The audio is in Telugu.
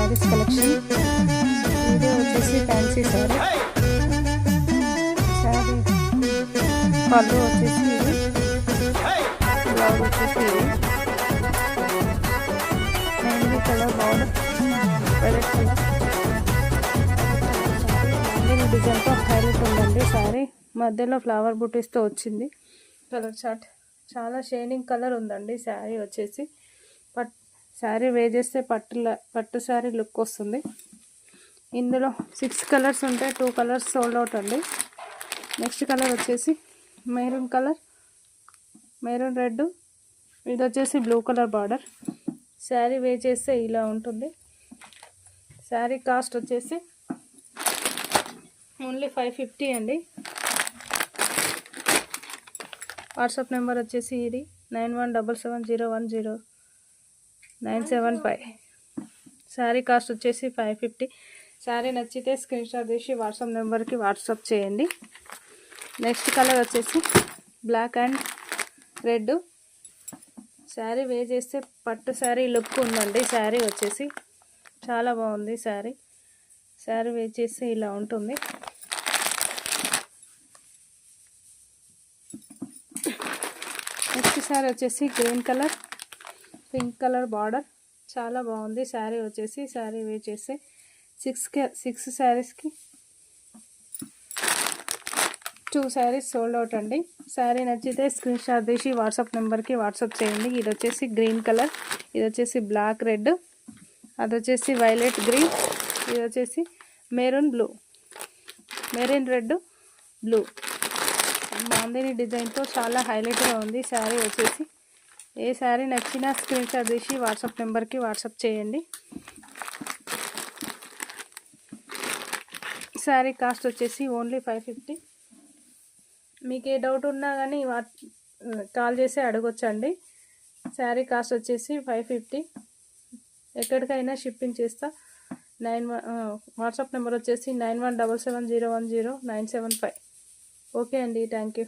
శారీస్ కలెక్షన్. వీడియో వచ్చేసి ఫ్యాన్సీ శారీ. శారీ పళ్ళు వచ్చేసి ఇది, బ్లౌజ్ వచ్చేసి ఇది. Mehndi colour border, violet colour. Sari డిజైన్తో హైలైట్ ఉందండి. శారీ మధ్యలో ఫ్లవర్ బుటీస్తో వచ్చింది. కలర్ చార్ట్ చాలా షైనింగ్ కలర్ ఉందండి. శారీ వచ్చేసి శారీ వేజేస్తే పట్టు శారీ లుక్ వస్తుంది. ఇందులో 6 కలర్స్ ఉంటాయి, 2 కలర్స్ సోల్డ్ అవుట్ అండి. నెక్స్ట్ కలర్ వచ్చేసి మెరూన్ కలర్, మెరూన్ రెడ్. ఇది వచ్చేసి బ్లూ కలర్ బార్డర్. శారీ వేజేస్తే ఇలా ఉంటుంది. శారీ కాస్ట్ వచ్చేసి ఓన్లీ 550 అండి. వాట్సాప్ నెంబర్ వచ్చేసి ఇది 9177010975. శారీ కాస్ట్ వచ్చేసి 550. శారీ నచ్చితే స్క్రీన్ షాట్ తీసి వాట్సాప్ నెంబర్కి వాట్సాప్ చేయండి. నెక్స్ట్ కలర్ వచ్చేసి బ్లాక్ అండ్ రెడ్. శారీ వే చేస్తే పట్టు శారీ లుక్ ఉందండి. శారీ వచ్చేసి చాలా బాగుంది. శారీ వే చేస్తే ఇలా ఉంటుంది. నెక్స్ట్ శారీ వచ్చేసి green colour, pink colour border. చాలా బాగుంది శారీ వచ్చేసి. శారీ వే చేస్తే 6 శారీస్కి 2 శారీస్ సోల్డ్ అవుట్ అండి. శారీ నచ్చితే స్క్రీన్ షాట్ తీసి వాట్సాప్ నెంబర్కి వాట్సాప్ చేయండి. ఇది వచ్చేసి గ్రీన్ కలర్, ఇది వచ్చేసి బ్లాక్ రెడ్, అది వచ్చేసి వైలెట్ గ్రీన్, ఇది వచ్చేసి maroon blue, maroon red blue. Bandhani డిజైన్తో చాలా హైలైట్గా ఉంది శారీ వచ్చేసి. ఏ శారీ నచ్చినా స్క్రీన్ షాట్ తీసి వాట్సాప్ నెంబర్కి వాట్సాప్ చేయండి. శారీ కాస్ట్ వచ్చేసి ఓన్లీ 550. మీకు ఏ డౌట్ ఉన్నా కానీ కాల్ చేసి అడగొచ్చండి. శారీ కాస్ట్ వచ్చేసి 550. ఎక్కడికైనా షిప్పింగ్ చేస్తా. వాట్సాప్ నెంబర్ వచ్చేసి 9177010975. ఓకే అండి, థ్యాంక్ యూ.